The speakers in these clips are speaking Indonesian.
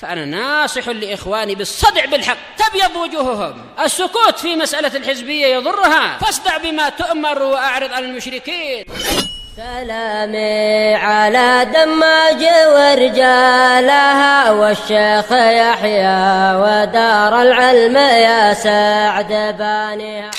فأنا ناصح لإخواني بالصدع بالحق تبيض وجوههم. السكوت في مسألة الحزبية يضرها، فاصدع بما تؤمر وأعرض عن المشركين. سلامي على دماج ورجالها والشيخ يحيى ودار العلم يا سعد بانيها.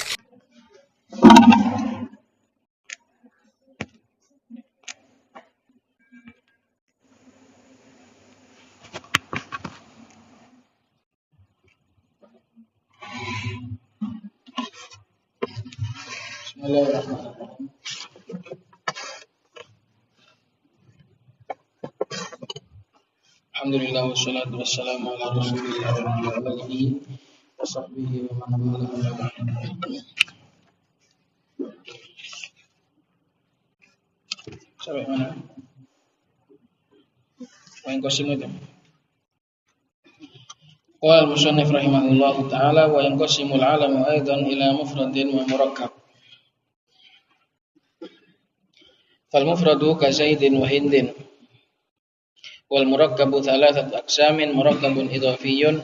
Bismillahirrahmanirrahim. Alhamdulillah wassalatu wassalamu ala Rasulillah wa ala alihi wa sahbihi wa man wala. Sampai mana? Poin qasim itu. Qala al-musannif rahimahullahu ta'ala wa yanqasimul 'alamu aidan ila mufradin wa murakkab. Fal mufradu ka Zaidin wa Hindin wal murakkabu thalathat aqsamin murakkabun idhafiyyun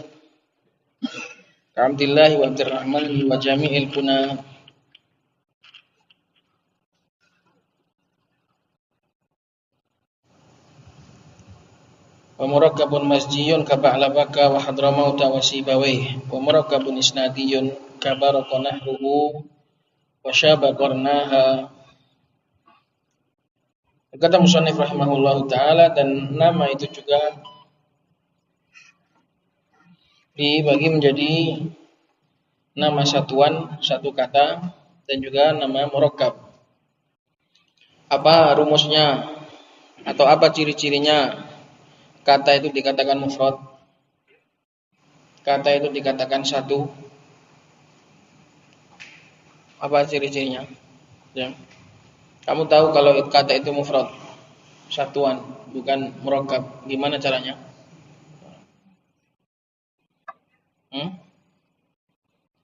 ka Abdillah wa Abdurrahman wa jami'il kuna wa murakkabun masjiyun ka Ba'labaka wa Hadramauta wa Sibawayh wa murakkabun isnadiyun ka Baraka nahruhu wa Syaba qarnaha. Kata musannif rahimahullahu ta'ala, dan nama itu juga dibagi menjadi nama satuan, satu kata, dan juga nama murakkab. Apa rumusnya atau apa ciri-cirinya kata itu dikatakan mufrad, kata itu dikatakan satu? Apa ciri-cirinya? Ya. Kamu tahu kalau kata itu mufrad, satuan, bukan murakkab, gimana caranya?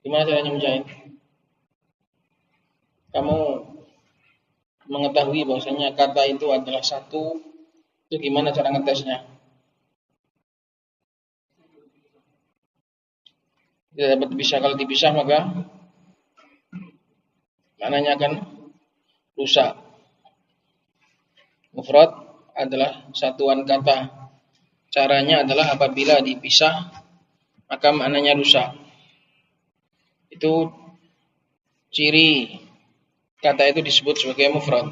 Gimana caranya Mujahid? Kamu mengetahui bahwasanya kata itu adalah satu, itu gimana cara ngetesnya? Tidak dapat dipisah. Kalau dipisah maka maknanya akan rusak. Mufrad adalah satuan kata. Caranya adalah apabila dipisah maka maknanya rusak. Itu ciri kata itu disebut sebagai mufrad.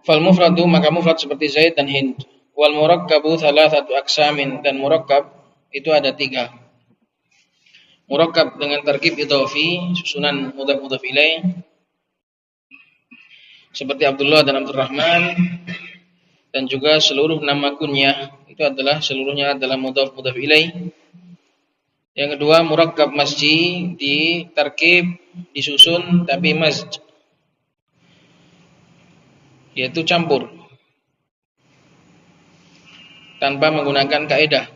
Fal mufradu, maka mufrad seperti Zaid dan Hind. Wal murakkabu thalathatu aqsamin, dan murakkab itu ada 3. Murakkab dengan tarkib idhafi, susunan mudhaf ilaih, seperti Abdullah dan Abdurrahman, dan juga seluruh nama kunyah itu adalah seluruhnya adalah mudhaf ilaih. Yang kedua murakkab masji, di tarkib disusun tapi masj, yaitu campur tanpa menggunakan kaidah,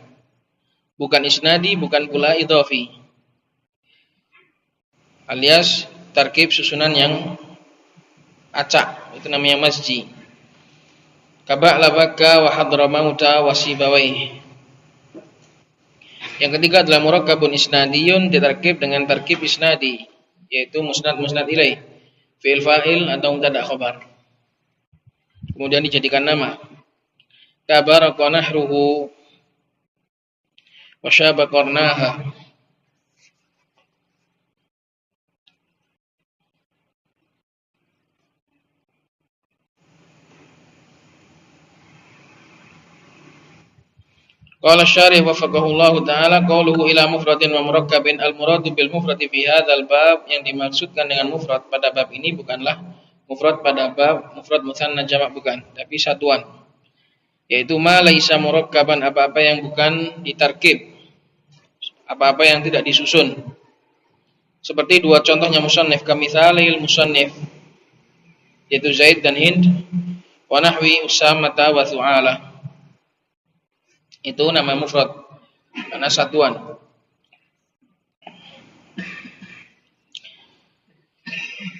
bukan isnadi, bukan pula idhafi, alias tarkib susunan yang acak, itu namanya masji. Kaba'labaka wa Hadramauta wa Sibawayh. Yang ketiga adalah murakkabun isnadiyun, ditarkib dengan tarkib isnadi, yaitu musnad ilaih, fi'il fa'il atau mubtada khabar, kemudian dijadikan nama. Tabaraka nahruhu wa syaba qarnaha. Qala syarih wafaqahullahu ta'ala, qauluhu ila mufradin wa murakkabin, al-muradu bil mufradi fi hadzal bab, yang dimaksudkan dengan mufrad pada bab ini bukanlah mufrad pada bab mufrad mutsanna jamak, bukan, tapi satuan, yaitu ma laisa murakkaban, apa-apa yang bukan ditarkib, apa-apa yang tidak disusun. Seperti dua contohnya musannif, kamitsalil musannif, yaitu Zaid dan Hind, wa nahwi Usamata wa Thu'alah. Itu nama mufrad, karena satuan.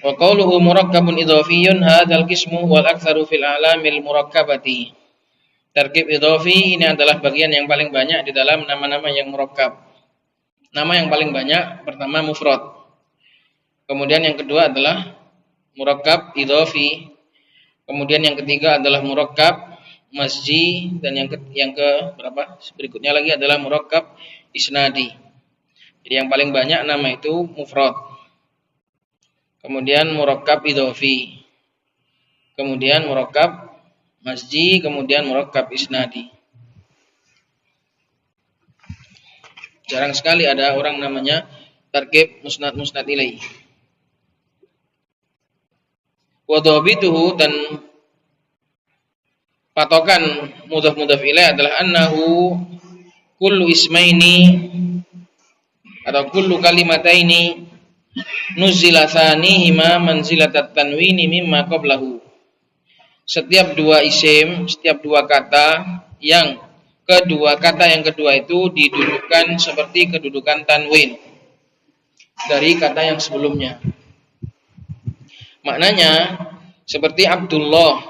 Wa qawluhu murakkabun idhafiyun hadzal qismu wal aktsaru fil a'lamil murakkabati. Tarkib idhofi ini adalah bagian yang paling banyak di dalam nama-nama yang murakkab. Nama yang paling banyak pertama mufrad. Kemudian yang kedua adalah murakkab idhofi. Kemudian yang ketiga adalah murakkab masji, dan yang ke berapa? Berikutnya lagi adalah murakkab isnadi. Jadi yang paling banyak nama itu mufrad. Kemudian murakkab idhofi. Kemudian murakkab masji, kemudian murakkab isnadi. Jarang sekali ada orang namanya tarkib musnad ilaih. Wa dhabituhu, dan patokan mudhaf ilaih adalah annahu kullu ismaini atau kullu kalimataini nuzila thanihima manzilatat tanwini mimma qablahu. Setiap dua isim, setiap dua kata yang kedua itu didudukkan seperti kedudukan tanwin dari kata yang sebelumnya. Maknanya seperti Abdullah,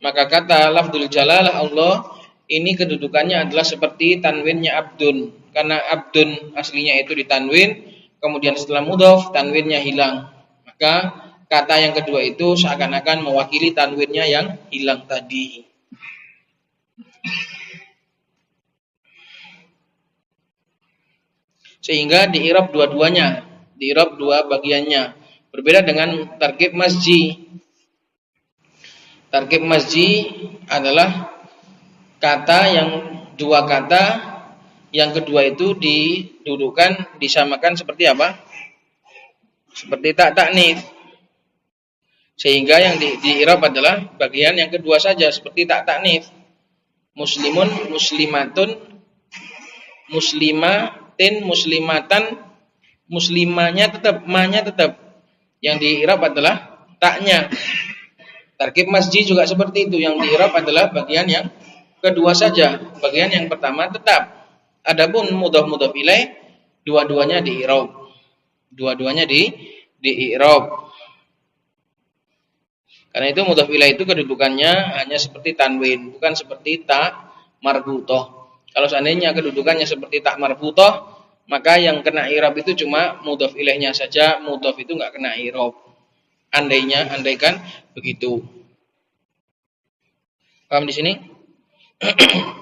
maka kata lafdzul jalalah Allah ini kedudukannya adalah seperti tanwinnya abdun, karena abdun aslinya itu ditanwin, kemudian setelah mudhaf tanwinnya hilang, maka kata yang kedua itu seakan-akan mewakili tanwinnya yang hilang tadi. Sehingga di-i'rab dua-duanya, di-i'rab dua bagiannya. Berbeda dengan tarkib masji. Tarkib masji adalah kata yang dua kata yang kedua itu didudukkan, disamakan seperti apa? Seperti tak taknif. Sehingga yang di-i'rab adalah bagian yang kedua saja seperti tak taknif. Muslimun, muslimatun, muslimatin, muslimatan, muslimanya tetap, ma-nya tetap. Yang di-i'rab adalah taknya. Tarkib masji juga seperti itu. Yang di-i'rab adalah bagian yang kedua saja. Bagian yang pertama tetap. Adapun mudhaf ilaih, dua-duanya di-i'rab. Dua-duanya di-i'rab. Karena itu mudhaf ilaih itu kedudukannya hanya seperti tanwin, bukan seperti ta marbutah. Kalau seandainya kedudukannya seperti ta marbutah, maka yang kena i'rab itu cuma mudhaf ilaihnya saja, mudhaf itu enggak kena i'rab. Andaikan begitu. Paham di sini?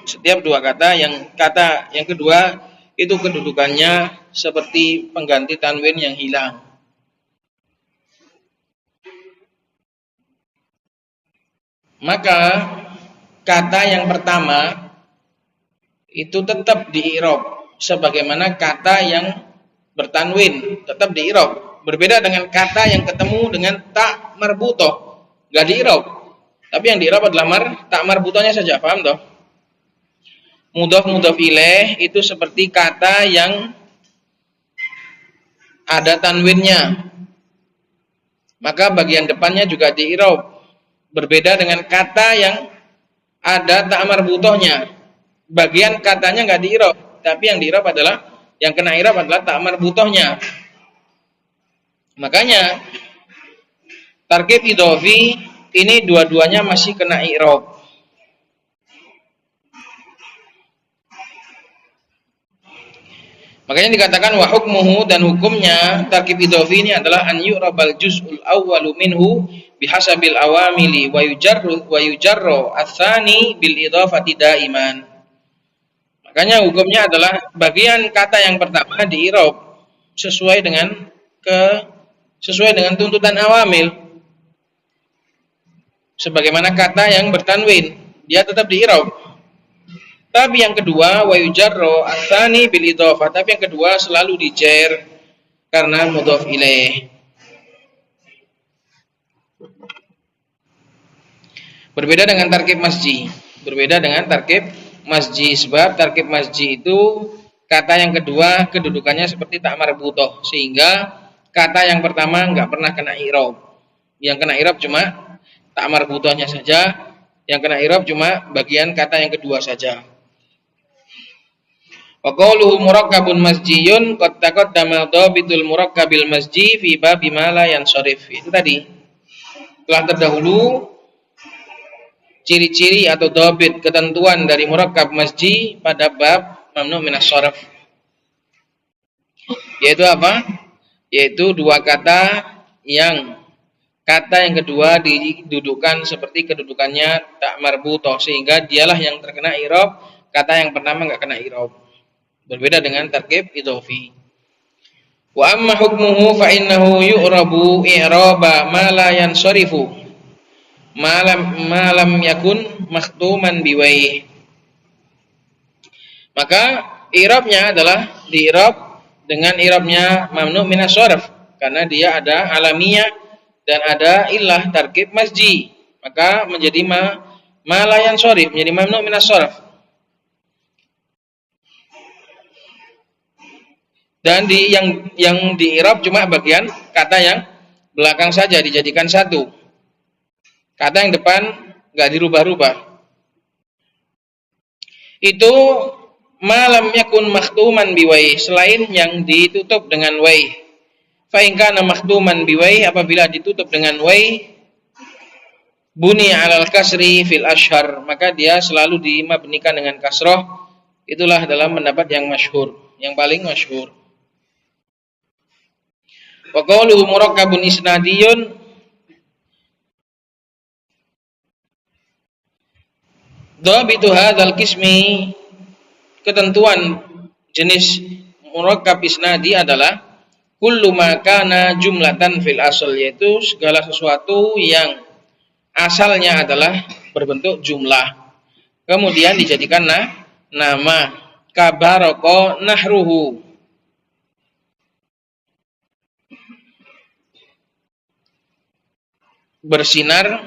Setiap dua kata yang kedua itu kedudukannya seperti pengganti tanwin yang hilang. Maka kata yang pertama itu tetap di-i'rab sebagaimana kata yang bertanwin tetap di-i'rab. Berbeda dengan kata yang ketemu dengan ta marbutah, enggak di-i'rab. Tapi yang di-i'rab adalah ta marbutahnya saja, paham toh? Mudhaf ilaih itu seperti kata yang ada tanwinnya. Maka bagian depannya juga di-i'rab. Berbeda dengan kata yang ada ta marbutahnya. Bagian katanya enggak di-i'rab, tapi yang di-i'rab adalah, yang kena i'rab adalah ta marbutahnya. Makanya tarkib idhofi ini dua-duanya masih kena i'rab. Makanya dikatakan wa hukmuhu, dan hukumnya tarkib idhofi ini adalah an yu'rabal juz'ul awwalu minhu bihasabil awamili wa yujarru ats-tsani bil idhafati daiman. Makanya hukumnya adalah bagian kata yang pertama di-i'rab sesuai dengan tuntutan awamil. Sebagaimana kata yang bertanwin, dia tetap di-i'rab. Tapi yang kedua wa yujarru ats-tsani bil idhafah, tapi yang kedua selalu dijer karena mudhaf ilaih. Berbeda dengan tarkib masji. Sebab tarkib masji itu kata yang kedua kedudukannya seperti ta marbutah, sehingga kata yang pertama enggak pernah kena i'rab. Yang kena i'rab cuma ta marbutahnya saja, yang kena i'rab cuma bagian kata yang kedua saja. Wa qawluhu murakkabun masjiyun qad taqaddama dhabitul murakkabil masji fi babi ma la yansharif. Itu tadi telah terdahulu ciri-ciri atau dhabit ketentuan dari murakkab masji pada bab mamnu minas sharaf. Yaitu apa? Yaitu dua kata yang kedua didudukkan seperti kedudukannya tak marbutoh, sehingga dialah yang terkena i'rab, kata yang pertama enggak kena i'rab. Berbeda dengan tarkib idhofi. Wa amma hukmuhu fa innahu yu'rabu i'raba ma la yansarifu ma lam yakun makhtuman biwai. Maka i'rabnya adalah di-i'rab dengan i'rabnya mamnu minas sharaf, karena dia ada alamiah dan ada illah tarkib masji, maka menjadi ma la yansarif, menjadi mamnu minas sharaf. Dan yang di-i'rab cuma bagian kata yang belakang saja dijadikan satu. Kata yang depan enggak dirubah-rubah. Itu malam yakun makhtuman biwai, selain yang ditutup dengan wai. Fa in kana makhtuman biwai, apabila ditutup dengan wai, buni 'alal kasri fil ashhar, maka dia selalu dimabnikan dengan kasrah. Itulah dalam pendapat yang masyhur, yang paling masyhur. Wa qawluhu murakkabun isnadiyun, dhabitu hadzal qismi, ketentuan jenis murakkab isnadi adalah kullu ma kana jumlatan fil asl, yaitu segala sesuatu yang asalnya adalah berbentuk jumlah kemudian dijadikan nama. Kabaroko nahruhu, bersinar,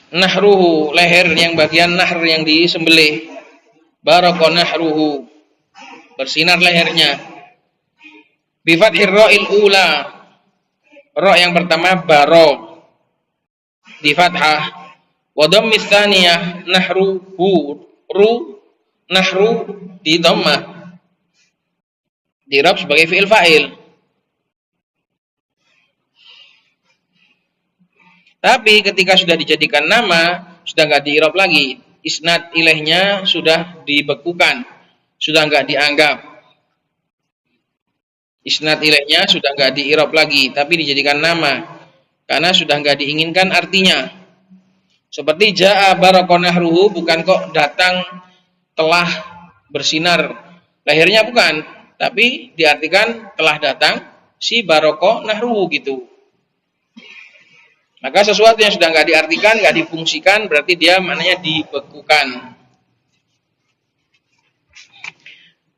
nahruhu, leher yang bagian nahr yang disembelih, baroko nahruhu, bersinar lehernya. Bi fathir ra'il ula, ra yang pertama baro di fathah, wa dhammis tsaniyah nahruhu, nahru di dhammah, dirab sebagai fi'il fa'il. Tapi ketika sudah dijadikan nama, sudah enggak di-i'rab lagi, isnad ilaihnya sudah dibekukan, sudah enggak dianggap. Isnad ilaihnya sudah enggak di-i'rab lagi, tapi dijadikan nama karena sudah enggak diinginkan artinya. Seperti jaa barakonahruhu, bukan kok datang telah bersinar lehernya, bukan, tapi diartikan telah datang si barakonahruhu gitu. Maka sesuatu yang sudah enggak diartikan, enggak difungsikan, berarti dia maknanya dibekukan.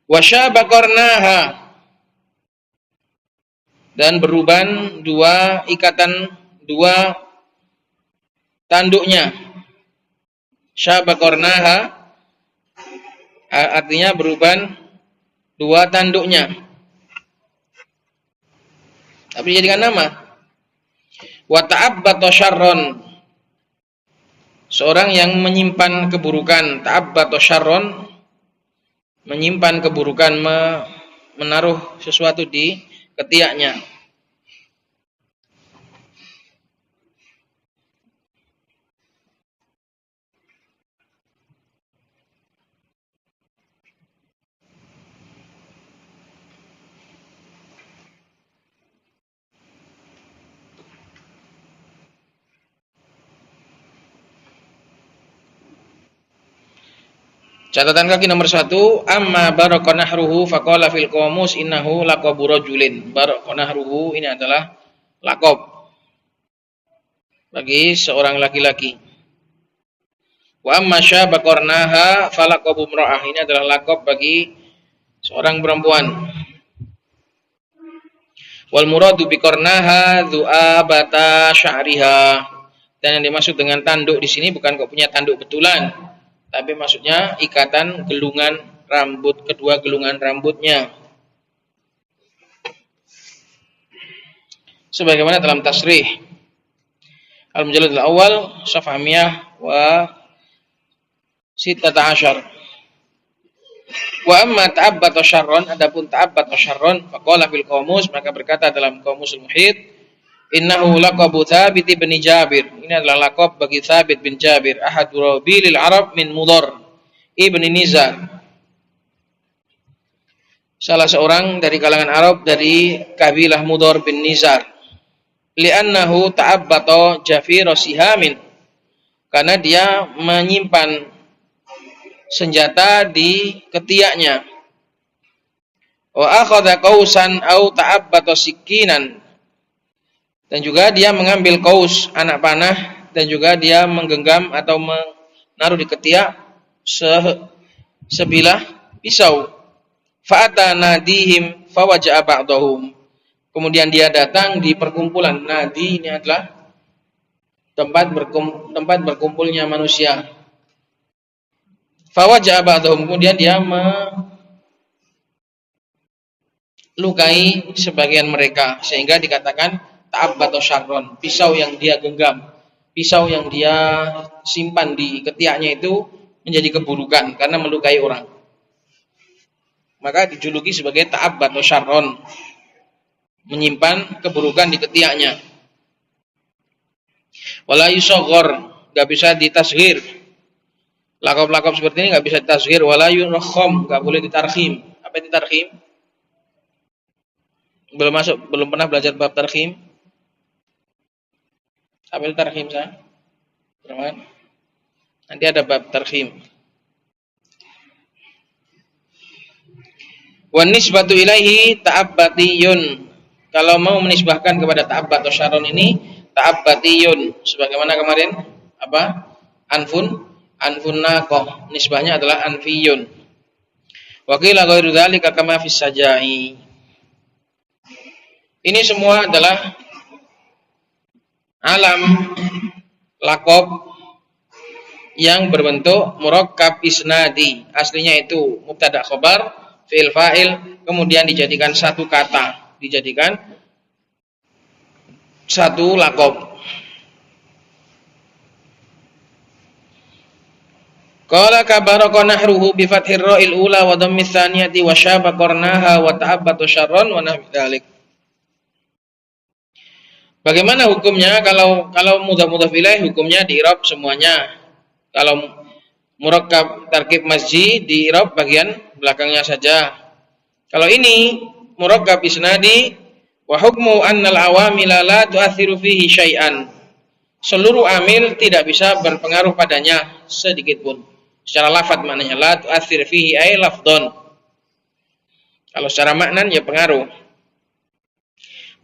Wasyabakornaha, dan beruban dua ikatan, dua tanduknya. Syabakornaha artinya beruban dua tanduknya, tapi dijadikan nama. Wa ta'abbata syarron, seorang yang menyimpan keburukan. Ta'abbata syarron, menyimpan keburukan, menaruh sesuatu di ketiaknya. Catatan kaki nomor 1, amma barakonahruhu faqala fil qamus innahu laqabu rajulin. Barakonahruhu ini adalah laqab bagi seorang laki-laki. Wa amma syabakornaha falaqabu imra'ah, ini adalah laqab bagi seorang perempuan. Wal muradu biqarnaha dzu'abata sya'riha, dan yang dimaksud dengan tanduk di sini bukan kok punya tanduk betulan, tapi maksudnya ikatan gelungan rambut, kedua gelungan rambutnya. Sebagaimana dalam tasrih al-mujallad al-awwal safhah 100 wa 16. Wa amma ta'abbata syarron, adapun ta'abbata syarron faqala fil qamus, maka berkata dalam Qamusul Muhit, Innahu laqabu Thabit bin Jabir. Ini adalah laqab bagi Thabit bin Jabir, ahadu rawabilil Arab min Mudhar ibn Nizar. Salah seorang dari kalangan Arab dari kabilah Mudhar bin Nizar. Li'annahu ta'abbata jafira sihamin. Karena dia menyimpan senjata di ketiaknya. Wa akhadha qausan au ta'abbata sikinan. Dan juga dia mengambil kaus anak panah dan juga dia menggenggam atau menaruh di ketiak sebilah pisau. Fa'ata nadihim fawaja'a ba'dahum. Kemudian dia datang di perkumpulan. Nadi ini adalah tempat berkumpulnya manusia. Fawaja'a ba'dahum. Kemudian dia melukai sebagian mereka sehingga dikatakan ta'abbata syarron, pisau yang dia genggam, pisau yang dia simpan di ketiaknya itu menjadi keburukan karena melukai orang. Maka dijuluki sebagai ta'abbata syarron, menyimpan keburukan di ketiaknya. Wala yusaghar, enggak bisa ditasghir. Lakop-lakop seperti ini enggak bisa ditasghir. Wala yurakham, enggak boleh ditarkhim. Apa itu tarkhim? Belum pernah belajar bab tarkhim. Apa itu tarkhim sah? Nanti ada bab tarkhim. Wan nisbatu ilaihi ta'abbatiyun. Kalau mau menisbahkan kepada ta'abbat atau syarron ini ta'abbatiyun. Sebagaimana kemarin apa? Anfun naqah. Nisbahnya adalah anfiyun. Wa qila ghairu dzalika kama fis sajai. Ini semua adalah alam laqab yang berbentuk murakkab isnadi. Aslinya itu mubtada khabar, fi'il fa'il, kemudian dijadikan satu kata, dijadikan satu laqab. Qala kabaraka nahruhu bi fathir ra'il ula wa dhammis tsaniyati wa syaba qarnaha wa ta'abbatu syarran wa nahwi dzalik. Bagaimana hukumnya kalau mudhaf ilaih, hukumnya di-i'rab semuanya. Kalau murakkab tarkib masji di-i'rab bagian belakangnya saja. Kalau ini murakkab isnadi wa hukmu annal awamila la tu'athiru fihi syai'an. Seluruh amil tidak bisa berpengaruh padanya sedikit pun. Secara lafaz maknanya la tu'athir fihi ay lafdhon. Kalau secara makna ya pengaruh.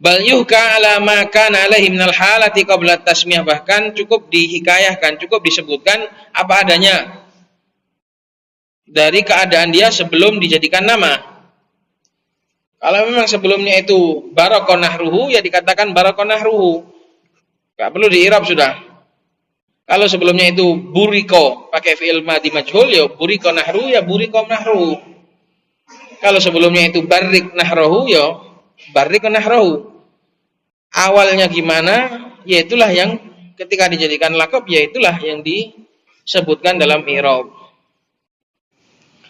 Bal yuhka ala ma kana alaihi minal halati qabla tasmiyah, bahkan cukup dihikayahkan, cukup disebutkan apa adanya dari keadaan dia sebelum dijadikan nama. Kalau memang sebelumnya itu baraka nahruhu, ya dikatakan baraka nahruhu. Enggak perlu di-i'rab sudah. Kalau sebelumnya itu buriko pakai fi'il madhi majhul, ya buriko nahruhu, ya buriko nahruhu. Kalau sebelumnya itu barik nahruhu, ya barik nahruhu. Awalnya gimana, yaitulah yang ketika dijadikan laqab, yaitulah yang disebutkan dalam i'rab.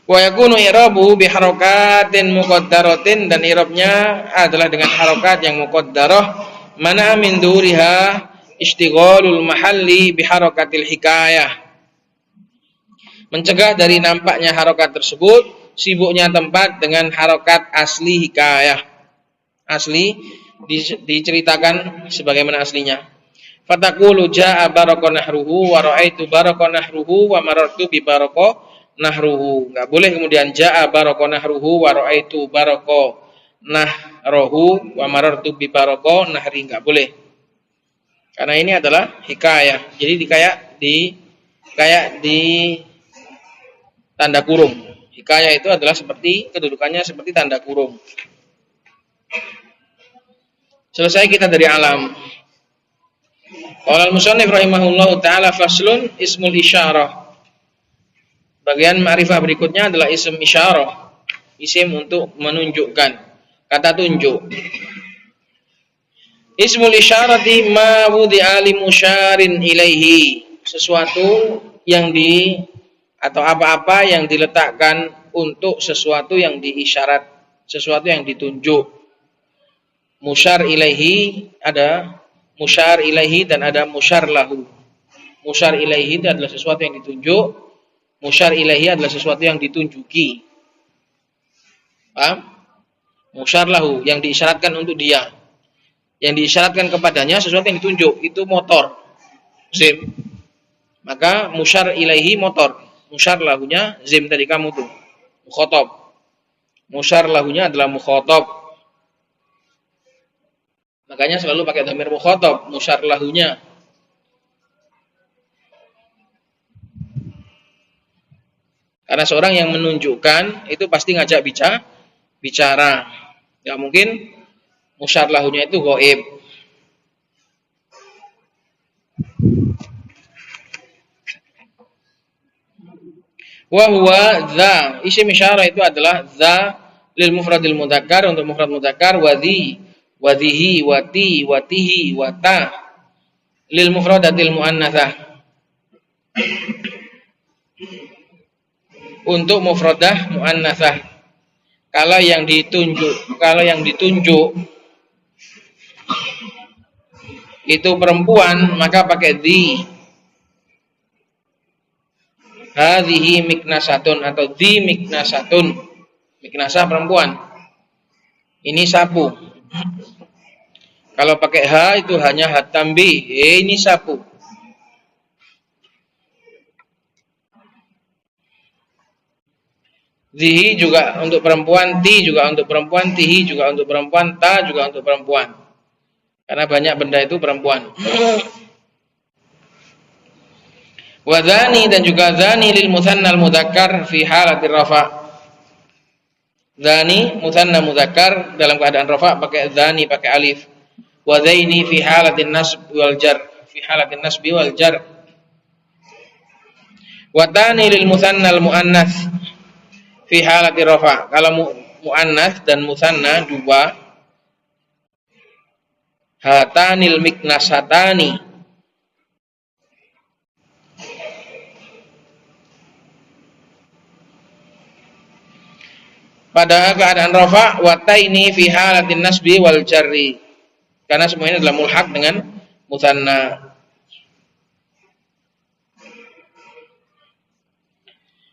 Wa yakunu i'rabuhu bi harakatin muqaddaratin, dan i'rabnya adalah dengan harokat yang muqaddarah, mana min duriha istighalul mahalli bi harakatil hikayah. Mencegah dari nampaknya harokat tersebut, sibuknya tempat dengan harokat asli hikayah. Asli diceritakan sebagaimana aslinya. Fataqulu jaa baraka nahruhu wa ra'aitu baraka nahruhu wa marartu bi baraka nahruhu. Enggak boleh kemudian jaa baraka nahruhu wa ra'aitu baraka nahruhu wa marartu bi baraka nahri, enggak boleh. Karena ini adalah hikayah. Jadi kayak di tanda kurung. Hikayah itu adalah seperti kedudukannya seperti tanda kurung. Selesai kita dari alam. Qala al-musannif rahimahullahu taala faslun ismul isyarah. Bagian ma'rifah berikutnya adalah isim isyarah. Isim untuk menunjukkan, kata tunjuk. Ismul isyarati ma wudi'a li musyarin ilaihi. Sesuatu yang atau apa-apa yang diletakkan untuk sesuatu yang diisyarat, sesuatu yang ditunjuk. Musyar ilaihi ada musyar ilaihi dan ada musyar lahu. Musyar ilaihi itu adalah sesuatu yang ditunjuk, musyar ilaihi adalah sesuatu yang ditunjuki. Paham? Musyar lahu yang diisyaratkan untuk dia. Yang diisyaratkan kepadanya sesuatu yang ditunjuk, itu motor. Zim. Maka musyar ilaihi motor. Musyar lahunya zim tadi kamu tuh. Mukhatab. Musyar lahunya adalah mukhatab. Makanya selalu pakai dhamir mukhatab, musyar lahunya. Karena seorang yang menunjukkan itu pasti ngajak bicara. Enggak mungkin musyar lahunya itu ghaib. Wa huwa dza, isim isyarah itu adalah dza lil mufradil mudzakkar, untuk mufrad mudzakkar, wadhi, wadhihi, wati, watihi, wata lil mufradatil muannatsah, untuk mufradah muannatsah. Kalau yang ditunjuk itu perempuan, maka pakai di. Hadhihi miknasatun atau di miknasatun. Miknasah perempuan. Ini sapu. Kalau pakai ha itu hanya hatambi. Ini sapu. Zihi juga untuk perempuan, ti juga untuk perempuan, tihi juga untuk perempuan, ta juga untuk perempuan. Karena banyak benda itu perempuan. Wa dzani, dan juga dzani lil mutsanna al mudzakkar fi halati rafa. Dzani mutsanna mudzakkar dalam keadaan rafa pakai dzani, pakai alif. Wa dzaini fi halatin nasb wal jar, fi halatin nasbi wal jar. Wa tani lil mutsanna al muannats fi halati rafa. Kalau muannats dan mutsanna dua, hatanil miknasatani. Pada keadaan rafa, wataini fi halatin nasbi wal jarri. Karena semua ini adalah mulhaq dengan mutsanna.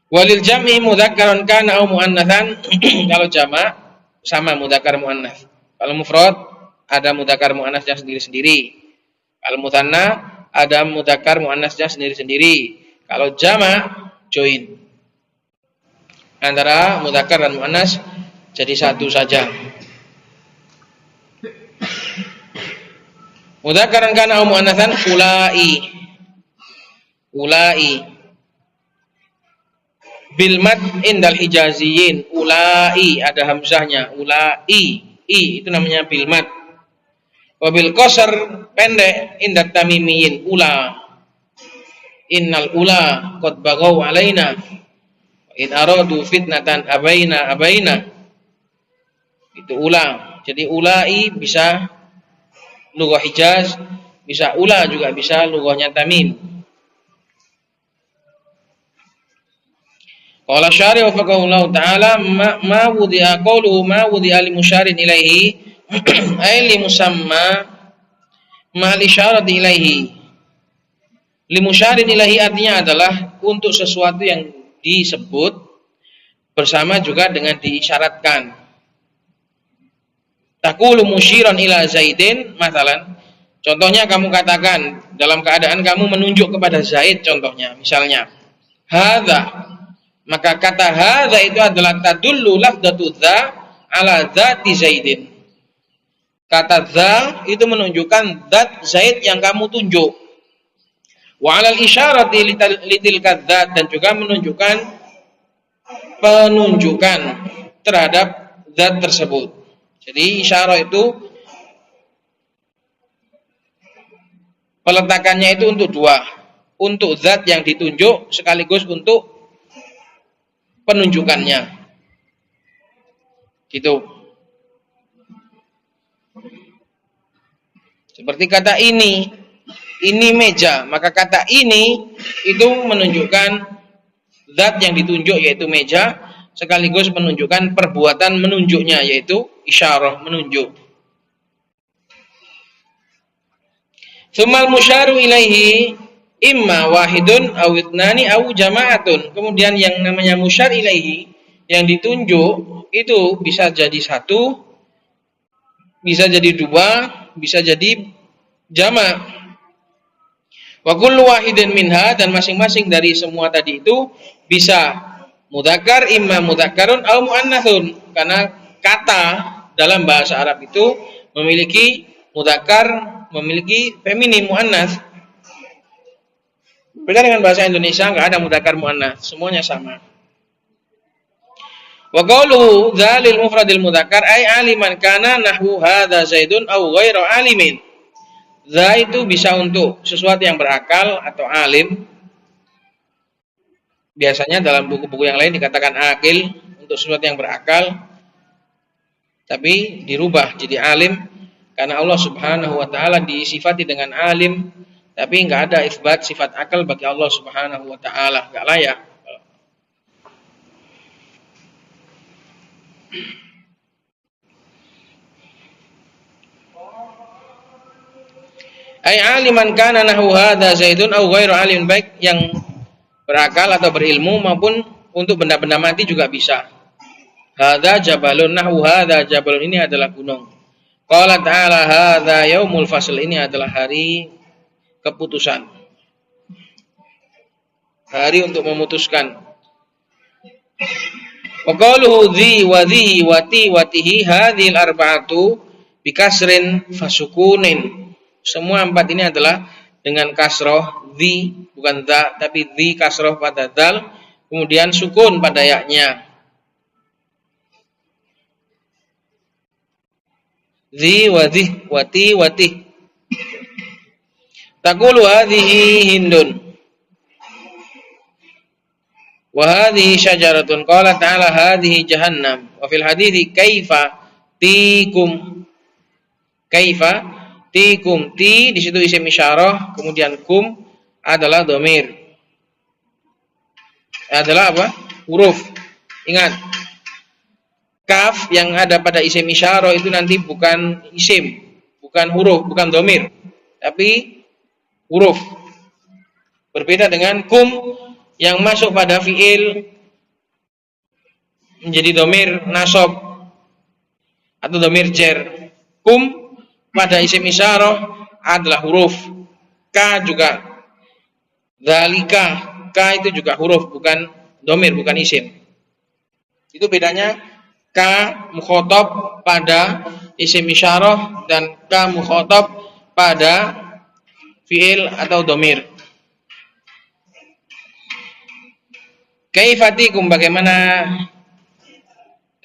Walil jam'i mudzakkaran kana au muannatsan. Kalau jamak sama mudzakkar muannats. Kalau mufrad ada mudzakkar muannasnya sendiri-sendiri. Kalau mutsanna ada mudzakkar muannasnya sendiri-sendiri. Kalau jamak join antara mudzakkar dan muannas jadi satu saja. Mudzakkaran kana au muannatsan ulai. Ulai bil mad indal hijaziyin. Ulai ada hamzahnya. Ulai i itu namanya bil mad. Wa bil qasr pendek indat tamimiyin. Ula. Innal ula qad baghaw alaina. In aradu fitnatan abaina. Itu ula. Jadi ulai bisa lughah Hijaz, bisa ula juga bisa lughahnya Tamim. Qala syari wa faqahullahu ta'ala ma wudi'a qawluhu ma wudi'a li musyarin ilaihi ay li musamma ma li syarati ilaihi. Li musyarin ilaihi artinya adalah untuk sesuatu yang disebut bersama juga dengan diisyaratkan. Taqulu musyiran ila Zaidin masalan. Contohnya kamu katakan dalam keadaan kamu menunjuk kepada Zaid, contohnya misalnya hadza, maka kata hadza itu adalah tadullu lafdzatu dza ala dzati Zaidin. Kata dza itu menunjukkan zat Zaid yang kamu tunjuk. Wa 'alal isyarati litilka dzat, dan juga menunjukkan penunjukan terhadap zat tersebut. Jadi isyarah itu peletakannya itu untuk dua, untuk zat yang ditunjuk sekaligus untuk penunjukannya. Gitu. Seperti kata ini meja, maka kata ini itu menunjukkan zat yang ditunjuk yaitu meja, sekaligus menunjukkan perbuatan menunjuknya yaitu isyarah, menunjuk. Tsumal musyaru ilaihi imma wahidun aw itnani aw jama'atun. Kemudian yang namanya musyar ilaihi, yang ditunjuk itu bisa jadi satu, bisa jadi dua, bisa jadi jama'. Wa kullu wahidin minha, dan masing-masing dari semua tadi itu bisa mudzakkar, imma mudzakkarun aw muannatsun. Karena kata dalam bahasa Arab itu memiliki mudzakkar, memiliki feminim, muannats. Beda dengan bahasa Indonesia, enggak ada mudzakkar muannats, semuanya sama. Wa qawluhu dzalil mufradil mudzakkar ay aliman kana nahwu hadza zaidun aw ghairu alimin. Za itu bisa untuk sesuatu yang berakal atau alim. Biasanya dalam buku-buku yang lain dikatakan akil untuk sesuatu yang berakal, tapi dirubah jadi alim karena Allah Subhanahu wa taala disifati dengan alim, tapi enggak ada isbat sifat akal bagi Allah Subhanahu wa taala, enggak layak. Ai aliman kana nahwu hadza zaidun aw ghairu alim, baik yang berakal atau berilmu maupun untuk benda-benda mati juga bisa. Hadza jabalun, nahwu hadza jabalun, ini adalah gunung. Qala ta'ala hadza yaumul fasl, ini adalah hari keputusan. Hari untuk memutuskan. Wa qaluhu dzi wa dzi wa ti wa tihi hadhil arba'atu bikasrin fasukunin. Semua empat ini adalah dengan kasroh, dzi bukan dza, tapi dzi kasroh pada dal, kemudian sukun pada yaknya. Dzi wa dzi wa ti wa ti. Taqulu hadhihi hindun wa hadhihi syajaratun. Qala ta'ala hadhihi jahannam. Wa fil hadithi kaifa tikum. Kaifa tikum, ti di situ isim isyarah, kemudian kum adalah dhamir. Adalah apa? Huruf. Ingat, kaf yang ada pada isim isyarah itu nanti bukan isim, bukan huruf, bukan dhamir, tapi huruf. Berbeda dengan kum yang masuk pada fiil menjadi dhamir nasab atau dhamir jar. Kum pada isim isyarah adalah huruf. Ka juga. Dzalika, ka itu juga huruf, bukan dhamir, bukan isim. Itu bedanya ka mukhatab pada isim isyarah dan ka mukhatab pada fiil atau dhamir. Kaifatikum, bagaimana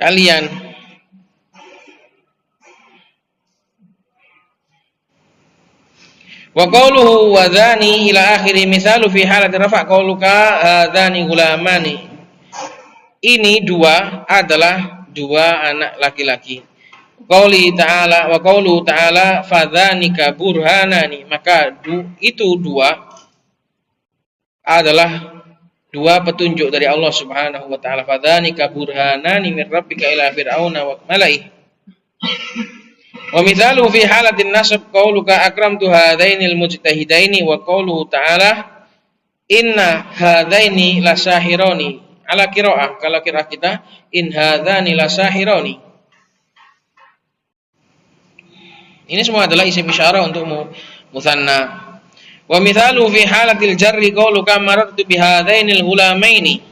kalian? Wa qawluhu wa dhani ila akhiri misalu fi halati rafa' qawluka hadzani gulamani. Ini dua adalah dua anak laki-laki. Qauli ta'ala wa qaulu ta'ala fadzanika burhanani, maka itu dua adalah dua petunjuk dari Allah Subhanahu wa taala. Fadzanika burhanani min rabbika ila fir'auna wa mala'i. Wa mithalu fi halatin nasab qauluka akramtu hadainil mujtahidaini wa qauluhu ta'ala inna hadaini lasahirani. Ala qiraah, kalau qiraah kita in hadzani lasahirani. Ini semua adalah isim isyarah untuk mutsanna. Wa mithalu fi halatil jarri qauluka marartu bi hadainil ghulamaini.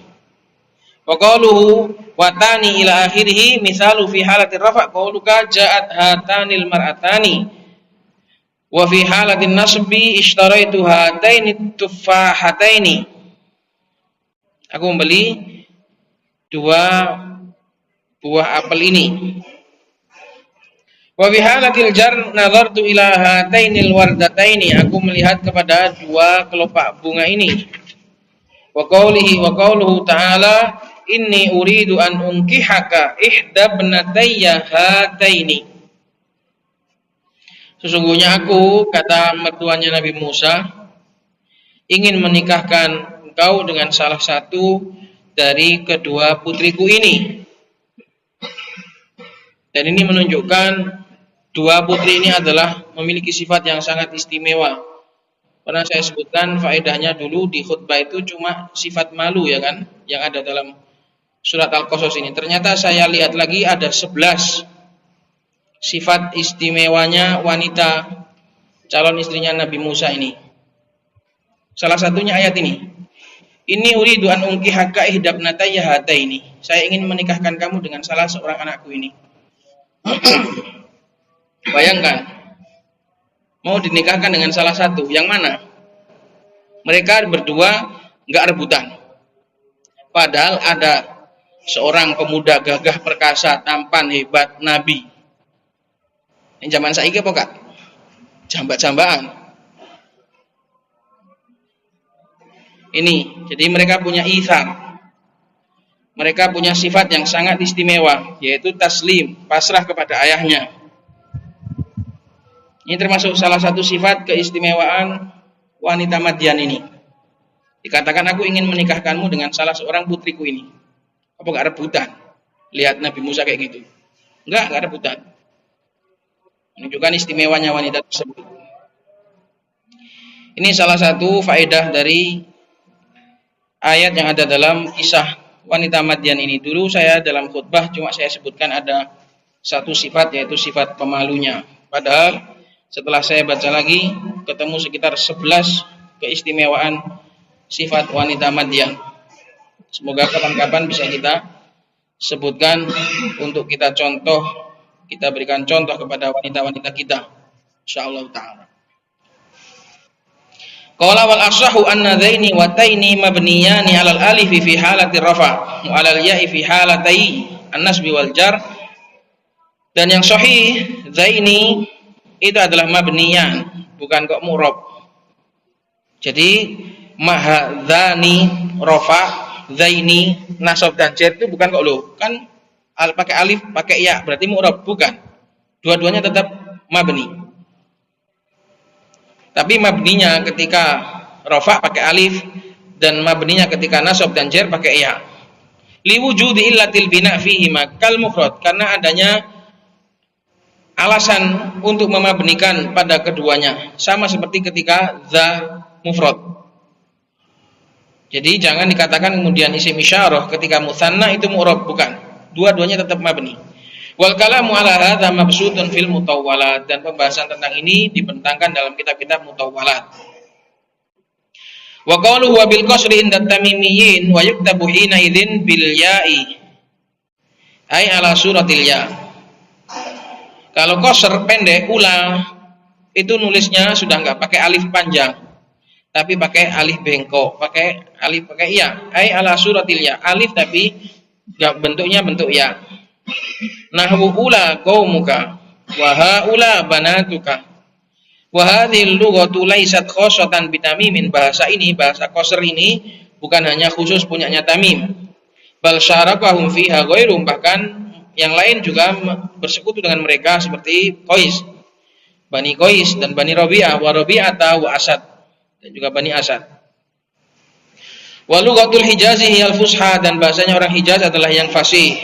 Wa qauluhu wa tani ila akhirih mithalu fi halatir rafa' qauluka ja'at hatanil mar'atani. Wa fi halatin nasbi ishtaraitu hataini tuffahataini. Aku membeli dua buah apel ini. Wa fi halatil jar nazartu ila hatainil wardataini. Aku melihat kepada dua kelopak bunga ini. Wa qawluhu ta'ala inni uridu an unkihaka ihda ibnatayya hataini. Sesungguhnya aku, kata mertuanya Nabi Musa, ingin menikahkan engkau dengan salah satu dari kedua putriku ini. Dan ini menunjukkan dua putri ini adalah memiliki sifat yang sangat istimewa. Pernah saya sebutkan faedahnya dulu di khutbah itu cuma sifat malu ya kan, yang ada dalam surat Al-Qasas ini. Ternyata saya lihat lagi ada 11 sifat istimewanya wanita calon istrinya Nabi Musa ini. Salah satunya ayat ini. Ini uridu an unkihaka ihdabnatayya hataini. Saya ingin menikahkan kamu dengan salah seorang anakku ini. Bayangkan, mau dinikahkan dengan salah satu, yang mana? Mereka berdua nggak rebutan. Padahal ada seorang pemuda gagah perkasa, tampan, hebat, nabi. Yang zaman saiki apa kak? Jambak-jambakan. Ini, jadi mereka punya ithar. Mereka punya sifat yang sangat istimewa, yaitu taslim, pasrah kepada ayahnya. Ini termasuk salah satu sifat keistimewaan wanita Madyan ini. Dikatakan aku ingin menikahkanmu dengan salah seorang putriku ini. Apa gak rebutan? Lihat Nabi Musa kayak gitu. Enggak rebutan. Menunjukkan istimewanya wanita tersebut. Ini salah satu faedah dari ayat yang ada dalam kisah wanita Madyan ini. Dulu saya dalam khutbah cuma saya sebutkan ada satu sifat, yaitu sifat pemalunya. Padahal setelah saya baca lagi ketemu sekitar 11 keistimewaan sifat wanita Madyan. Semoga kapan-kapan bisa kita sebutkan untuk kita contoh, kita berikan contoh kepada wanita-wanita kita, insyaallah taala. Qala wal ashahu anna dzaini wa taini mabniyani 'alal alif fi halati rafa wa 'alal ya'i fi halatai an-nasbi wal jar. Dan yang sahih dzaini itu adalah mabniyan, bukan kok mu'rab. Jadi mahadzani rafa, dzaini nasab dan jar itu bukan kok lo. Kan pakai alif, pakai ya, berarti mu'rab, bukan. Dua-duanya tetap mabni. Tapi mabninya ketika rafa pakai alif dan mabninya ketika nasab dan jar pakai ya. Li wujudi illatil bina fihi kal mufrad, karena adanya alasan untuk memabnikan pada keduanya, sama seperti ketika za mufrad. Jadi jangan dikatakan kemudian isim isyarah ketika mutsanna itu mu'rab, bukan. Dua-duanya tetap mabni. Wal kalamu ala hadza mabsutun fil mutawwalat, dan pembahasan tentang ini dibentangkan dalam kitab-kitab mutawwalat. Wa qalu wa bil qasri inda tamimiyyin wa yuktabu hina idzin bil ya'i ay ala suratil ya. Kalau qasr pendek ula itu nulisnya sudah enggak pakai alif panjang, tapi pakai alif bengkok, pakai alif pakai ya, ay ala suratil ya, alif tapi enggak bentuknya bentuk ya. Nahwu ula qaumuka wa haula banatuka. Wa hadhil lughatu laysat khassatan bitamimin. Bahasa ini, bahasa qasr ini bukan hanya khusus punyanya Tamim. Bal syarakahum fiha ghairum, bahkan yang lain juga bersekutu dengan mereka seperti Qais, Bani Qais dan Bani Rabi'ah, wa Rabi'ata wa Asad, dan juga Bani Asad. Wa lughatul Hijazi hiyal fusha, dan bahasanya orang Hijaz adalah yang fasih,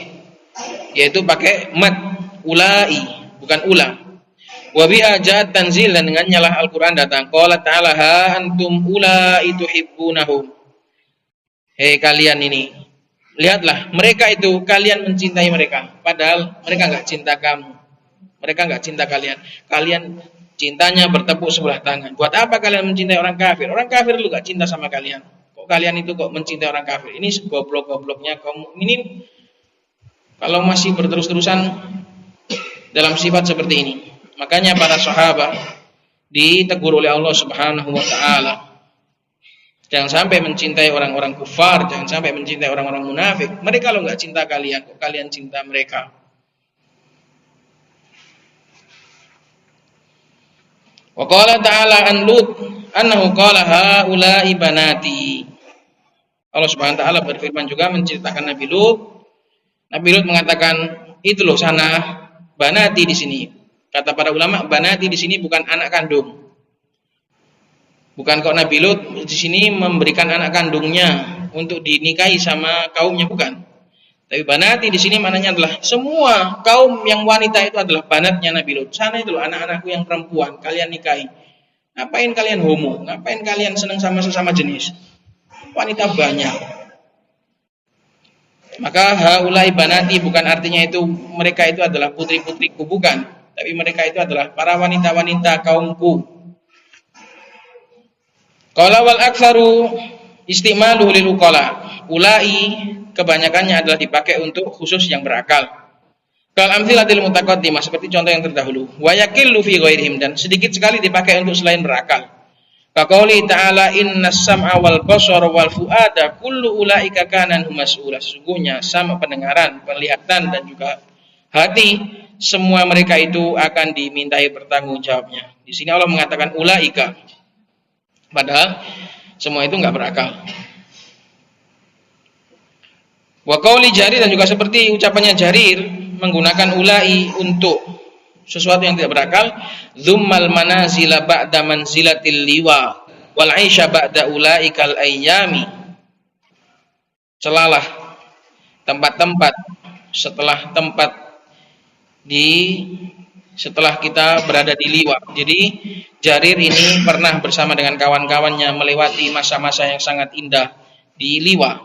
yaitu pakai mad ulai, bukan ula. Wa biha ja'at tanzil, dan dengan nyalah Al-Qur'an datang. Qala ta'ala ha antum ulai tuhibbunahum. Hei kalian ini, lihatlah mereka itu, kalian mencintai mereka, padahal mereka enggak cinta kamu. Mereka enggak cinta kalian. Kalian cintanya bertepuk sebelah tangan. Buat apa kalian mencintai orang kafir? Orang kafir lu enggak cinta sama kalian. Kok kalian itu kok mencintai orang kafir? Ini segoblok-gobloknya kaum mukminin kalau masih berterus-terusan dalam sifat seperti ini. Makanya para sahabat ditegur oleh Allah Subhanahu wa taala. Jangan sampai mencintai orang-orang kufar, jangan sampai mencintai orang-orang munafik. Mereka kalau enggak cinta kalian, kok kalian cinta mereka? Wa qala ta'ala an Lut annahu qala haula'i banati. Allah Subhanahu wa taala berfirman juga menceritakan Nabi Lut. Nabi Lut mengatakan, itu loh sana banati di sini. Kata para ulama, banati di sini bukan anak kandung. Bukan kok Nabi Lut di sini memberikan anak kandungnya untuk dinikahi sama kaumnya, bukan. Tapi banati di sini maknanya adalah semua kaum yang wanita itu adalah banatnya Nabi Lut. Sana itu loh anak-anakku yang perempuan, kalian nikahi. Ngapain kalian homo? Ngapain kalian senang sama sesama jenis? Wanita banyak. Maka haulai banati bukan artinya itu mereka itu adalah putri-putriku, bukan. Tapi mereka itu adalah para wanita-wanita kaumku. Qala wal aktsaru istimaluhu lil uqala. Ulai kebanyakannya adalah dipakai untuk khusus yang berakal. Kal amtsilatil mutaqaddimah seperti contoh yang terdahulu. Wa yakillu fi ghairihim dan sedikit sekali dipakai untuk selain berakal. Kaqouli ta'ala innas sam'a wal basara wal fu'ada kullu ulaika kana mas'ula. Sesungguhnya sama pendengaran, penglihatan dan juga hati semua mereka itu akan dimintai pertanggungjawabnya. Di sini Allah mengatakan ulaika. Padahal semua itu enggak berakal. Wa qauli Jarir dan juga seperti ucapannya Jarir menggunakan ulai untuk sesuatu yang tidak berakal, dzummal manazila ba'da manzilatil liwa wal aisha ba'da ulaikal ayyami. Celalah tempat-tempat setelah kita berada di liwa. Jadi Jarir ini pernah bersama dengan kawan-kawannya melewati masa-masa yang sangat indah di liwa.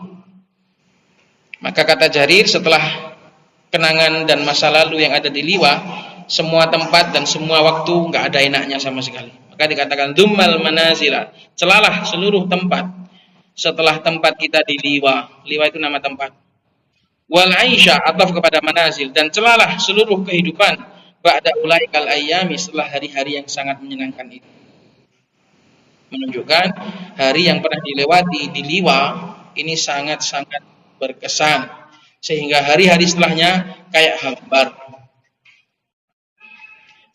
Maka kata Jarir setelah kenangan dan masa lalu yang ada di liwa, semua tempat dan semua waktu enggak ada enaknya sama sekali. Maka dikatakan dzummal manazila, celalah seluruh tempat setelah tempat kita di liwa. Liwa itu nama tempat. Wal aisha ataf kepada manazil dan celalah seluruh kehidupan ba'da ulaikal ayyami setelah hari-hari yang sangat menyenangkan itu. Menunjukkan hari yang pernah dilewati di liwa ini sangat-sangat berkesan sehingga hari-hari setelahnya kayak hambar.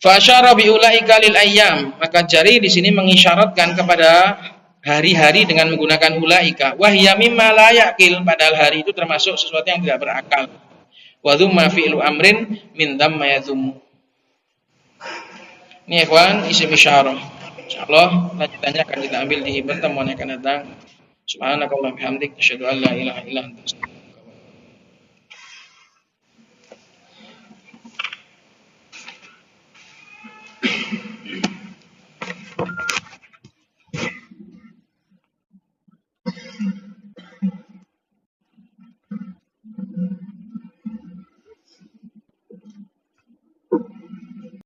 Fa asyara bi ulaika lil ayyam, maka Jari di sini mengisyaratkan kepada hari-hari dengan menggunakan ulaika. Wa hiya mimma la yaqil, padahal hari itu termasuk sesuatu yang tidak berakal. Wa dzumma fi'lu amrin min dzamma yadzum. Ini ikhwan isim isyarah. Insyaallah lanjutannya akan kita ambil di pertemuan yang akan datang. Subhanakallahumma bihamdik asyhadu an la ilaha illa anta astaghfiruka wa atubu ilaik.